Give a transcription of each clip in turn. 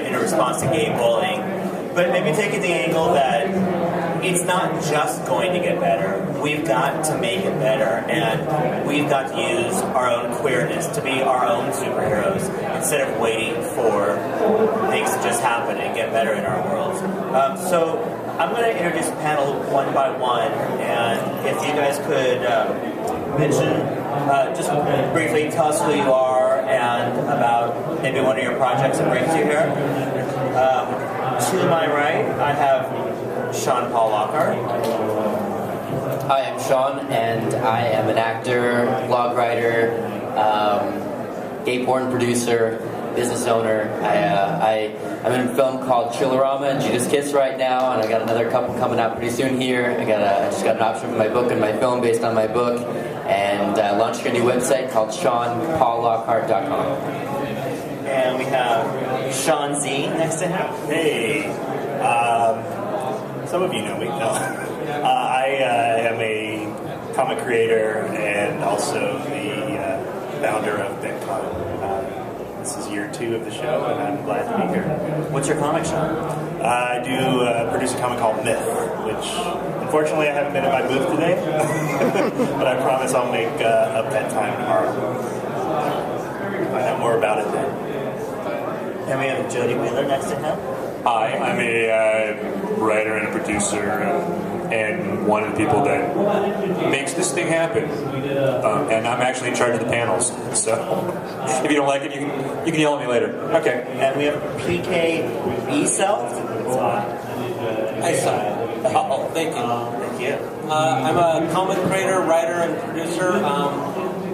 in a response to gay bullying. But maybe taking the angle that it's not just going to get better. We've got to make it better, and we've got to use our own queerness to be our own superheroes instead of waiting for things to just happen and get better in our worlds. So I'm going to introduce the panel one by one, and if you guys could mention, just briefly tell us who you are and about maybe one of your projects that brings you here. To my right, I have Sean Paul Lockhart. Hi, I'm Sean, and I am an actor, blog writer, gay porn producer, business owner. I'm in a film called Chillerama and Judas Kiss right now, and I got another couple coming out pretty soon here. I just got an option for my book and my film based on my book, and launched a new website called SeanPaulLockhart.com. And we have Sean Z next to him. Hey, some of you know me. No. I am a comic creator and also the founder of BitCon. This is year 2 of the show, and I'm glad to be here. What's your comic, Sean? I do produce a comic called Myth, which unfortunately I haven't been at my booth today, but I promise I'll make up that time tomorrow. Find out more about it then. And we have Jody Wheeler next to him. Hi, I'm a writer and a producer and one of the people that makes this thing happen. And I'm actually in charge of the panels. So if you don't like it, you can yell at me later. Okay. And we have PK E-Self. Hi, sir. Oh, thank you. Thank you. I'm a comic creator, writer, and producer.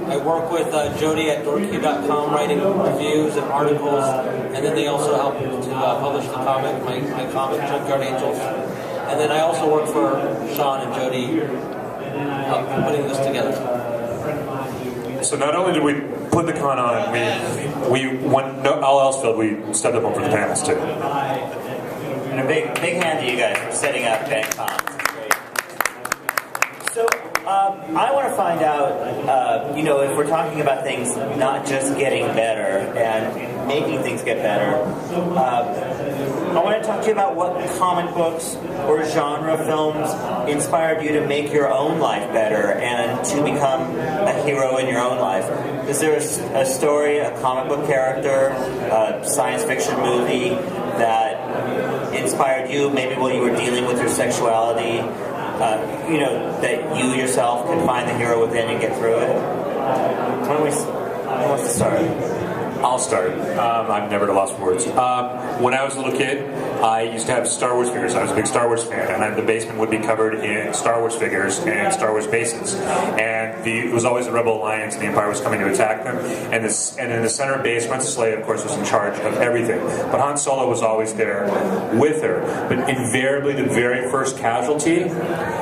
I work with Jody at dorky.com writing reviews and articles, and then they also help to publish the comic, my comic, Junkyard Angels. And then I also work for Sean and Jody putting this together. So not only did we put the con on, we when all else failed, we stepped up for the panels too. And a big hand to you guys for setting up BitCon. So I want to find out, if we're talking about things not just getting better and making things get better, I want to talk to you about what comic books or genre films inspired you to make your own life better and to become a hero in your own life. Is there a story, a comic book character, a science fiction movie that inspired you, maybe when you were dealing with your sexuality, that you yourself can find the hero within and get through it? Who wants to start? I'll start. I'm never at a loss for words. When I was a little kid, I used to have Star Wars figures. I was a big Star Wars fan, and the basement would be covered in Star Wars figures and Star Wars bases. And it was always the Rebel Alliance, and the Empire was coming to attack them. And in the center base, Princess Leia, of course, was in charge of everything. But Han Solo was always there with her. But invariably, the very first casualty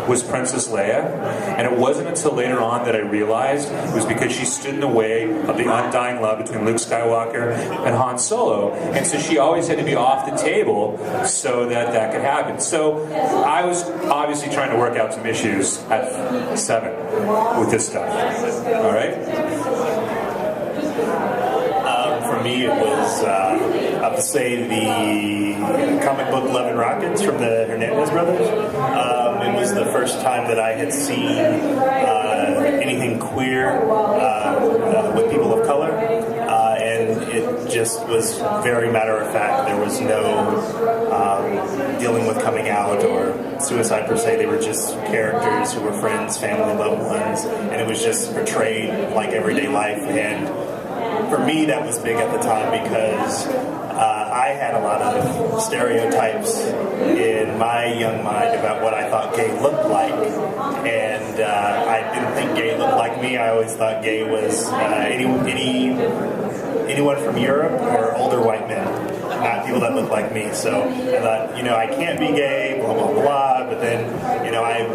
was Princess Leia. And it wasn't until later on that I realized it was because she stood in the way of the undying love between Luke Skywalker and Han Solo, and so she always had to be off the table so that could happen. So I was obviously trying to work out some issues at 7 with this stuff. All right? For me, it was, I have to say, the comic book Love and Rockets from the Hernandez brothers. It was the first time that I had seen anything queer with people of color. And it just was very matter of fact. There was no dealing with coming out or suicide per se. They were just characters who were friends, family, loved ones, and it was just portrayed like everyday life. And for me, that was big at the time because I had a lot of stereotypes in my young mind about what I thought gay looked like, and I didn't think gay looked like me. I always thought gay was anyone from Europe or older white men, not people that look like me. So I thought, I can't be gay, blah, blah, blah. But then, I'm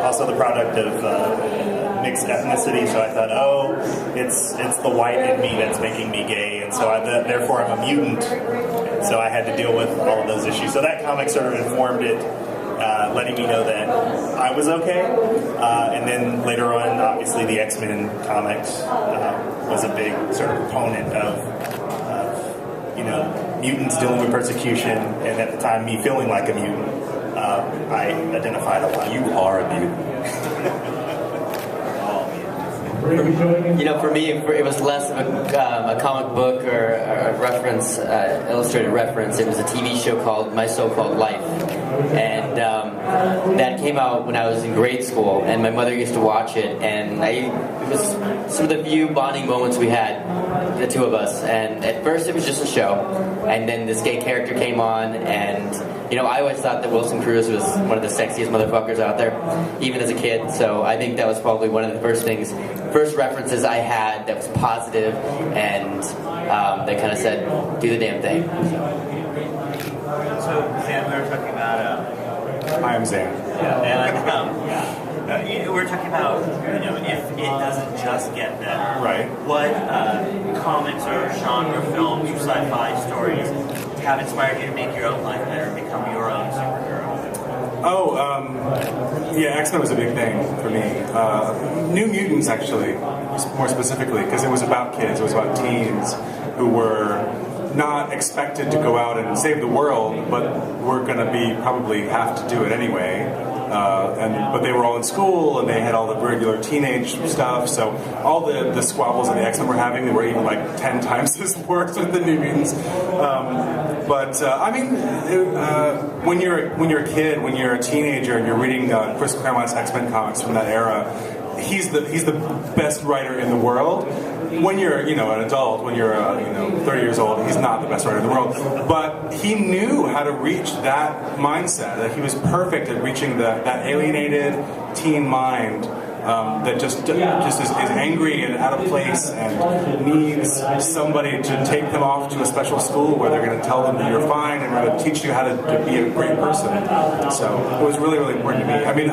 also the product of mixed ethnicity. So I thought, it's the white in me that's making me gay. And so therefore I'm a mutant. So I had to deal with all of those issues. So that comic sort of informed it, letting me know that I was okay. And then later on, obviously, the X-Men comics was a big sort of proponent of mutants dealing with persecution, and at the time, me feeling like a mutant, I identified a lot. You are a mutant. For me, it was less of a comic book or a reference, illustrated reference. It was a TV show called My So-Called Life, and that came out when I was in grade school, and my mother used to watch it, and it was some of the few bonding moments we had, the two of us. And at first, it was just a show, and then this gay character came on, and I always thought that Wilson Cruz was one of the sexiest motherfuckers out there, even as a kid. So I think that was probably one of the first references I had that was positive, and that kind of said, do the damn thing. So, Sam, we were talking about... I am Zan. And we're talking about, if it doesn't just get better. Right. What comics or genre films or sci-fi stories have inspired you to make your own life better, become your own superhero? Yeah, X-Men was a big thing for me. New Mutants, actually, more specifically, because it was about kids. It was about teens who were not expected to go out and save the world, but were going to probably have to do it anyway. But they were all in school, and they had all the regular teenage stuff. So all the squabbles that the X-Men were having, they were even like 10 times as worse with the New Mutants. When you're a kid, when you're a teenager, and you're reading Chris Claremont's X-Men comics from that era, he's the best writer in the world. When you're an adult, when you're 30 years old, he's not the best writer in the world. But he knew how to reach that mindset. That he was perfect at reaching that alienated teen mind that just is angry and out of place and needs somebody to take them off to a special school where they're going to tell them that you're fine and going to teach you how to be a great person. So it was really, really important to me. I mean,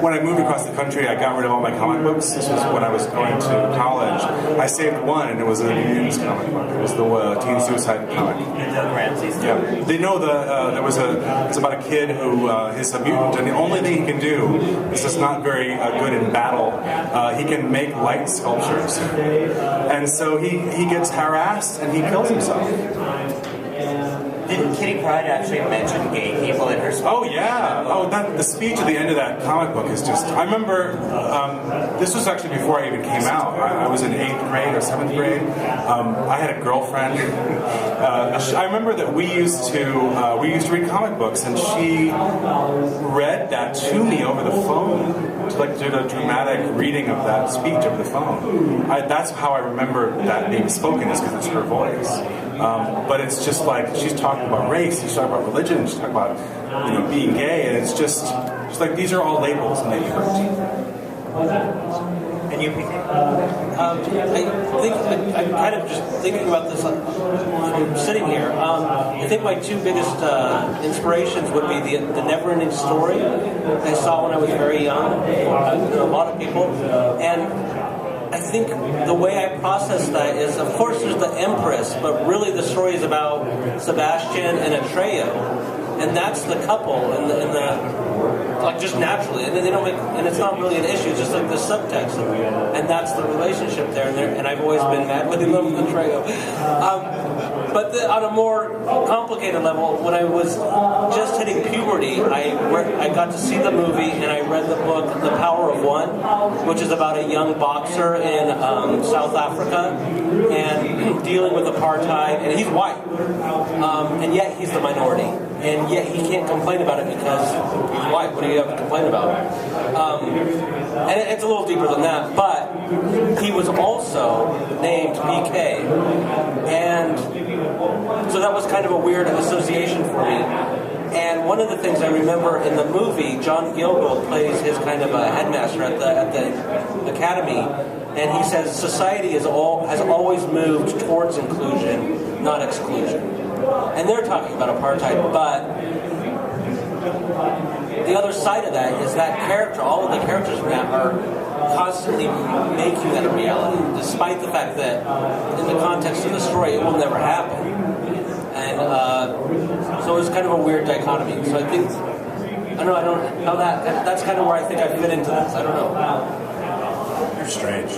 when I moved across the country, I got rid of all my comic books. This was when I was going to college. I saved one, and it was a New Mutants comic book. It was the teen suicide comic. Yeah, they know it's about a kid who is a mutant, and the only thing he can do is just not very good in battle. He can make light sculptures, and so he gets harassed and he kills himself. Didn't Kitty Pryde actually mention gay people in her speech? Oh yeah. The speech at the end of that comic book is just. I remember this was actually before I even came out. I was in 8th grade or 7th grade. I had a girlfriend. I remember that we used to read comic books, and she read that to me over the phone. Did a dramatic reading of that speech over the phone. That's how I remember that being spoken, is because it's her voice. But it's just like she's talking about race, she's talking about religion, she's talking about being gay, and it's just like these are all labels and they hurt. And you, PK? I'm kind of just thinking about this from sitting here. I think my two biggest inspirations would be the Never-Ending Story I saw when I was very young. A lot of people. And I think the way I process that is, of course, there's the Empress, but really the story is about Sebastian and Atreyu, and that's the couple, and the like just naturally, and they don't make, and it's not really an issue. It's just like the subtext, and that's the relationship there. And I've always been madly in love with Atreyu. But on a more complicated level, when I was just hitting puberty, I got to see the movie and I read the book The Power of One, which is about a young boxer in South Africa and dealing with apartheid, and he's white, and yet he's the minority, and yet he can't complain about it because he's white. What do you have to complain about? And it's a little deeper than that, but he was also named PK, and so that was kind of a weird association for me. And one of the things I remember in the movie, John Gilgold plays his kind of a headmaster at the academy, and he says society has always moved towards inclusion, not exclusion. And they're talking about apartheid, but the other side of that is that character, all of the characters in that are constantly making that a reality, despite the fact that in the context of the story it will never happen. And so it's kind of a weird dichotomy. So I think, I don't know, that's kind of where I think I fit into this. I don't know. You're strange.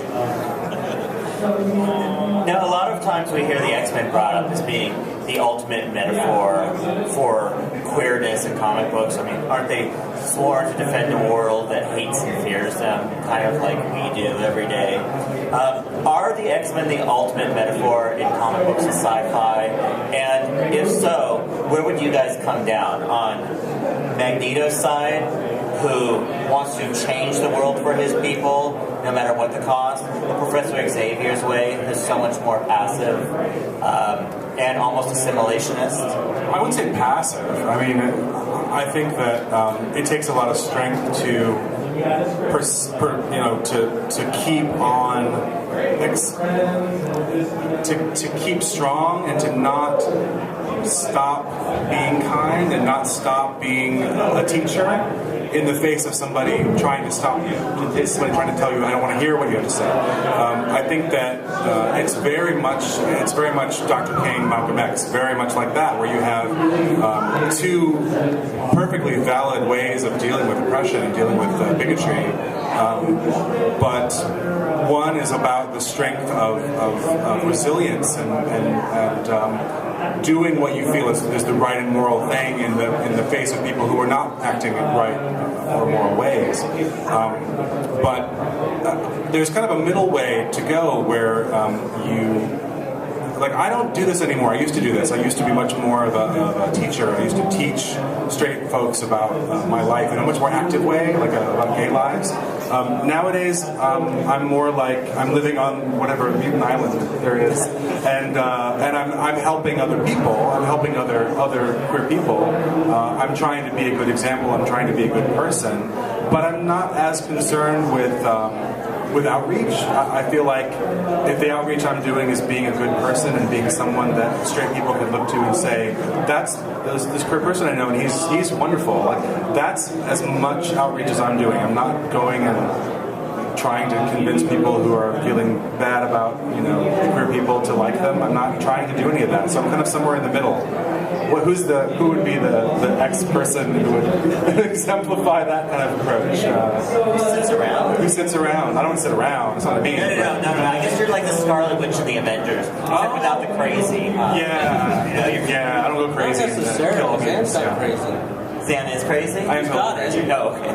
Now, a lot of times we hear the X-Men brought up as being the ultimate metaphor for queerness in comic books? I mean, aren't they sworn to defend a world that hates and fears them, kind of like we do every day? Are the X-Men the ultimate metaphor in comic books and sci-fi? And if so, where would you guys come down? On Magneto's side, who wants to change the world for his people, no matter what the cost? The Professor Xavier's way is so much more passive and almost assimilationist. I wouldn't say passive. I mean, I think that it takes a lot of strength to to keep on, to keep strong and to not stop being kind and not stop being a teacher in the face of somebody trying to stop you, somebody trying to tell you, I don't want to hear what you have to say. I think that it's very much Dr. King, Malcolm X, very much like that, where you have two perfectly valid ways of dealing with oppression and dealing with bigotry, but one is about the strength of resilience and doing what you feel is the right and moral thing in the face of people who are not acting in right or moral ways. But there's kind of a middle way to go where I don't do this anymore. I used to do this. I used to be much more of a teacher. I used to teach straight folks about my life in a much more active way, like about gay lives. Nowadays, I'm more like I'm living on whatever mutant island there is, and I'm helping other people. I'm helping other queer people. I'm trying to be a good example. I'm trying to be a good person, but I'm not as concerned with outreach. I feel like if the outreach I'm doing is being a good person and being someone that straight people can look to and say, that's this queer person I know and he's wonderful. Like, that's as much outreach as I'm doing. I'm not going and trying to convince people who are feeling bad about queer people to like them. I'm not trying to do any of that. So I'm kind of somewhere in the middle. Who would be the X person who would exemplify that kind of approach? Who sits around? Who sits around? I don't sit around. It's not what I mean. No. I guess you're like the Scarlet Witch of the Avengers, except without the crazy. Yeah. I don't go crazy. Not necessarily. Zan's not crazy. Zan is crazy? I am Got it. Oh, okay.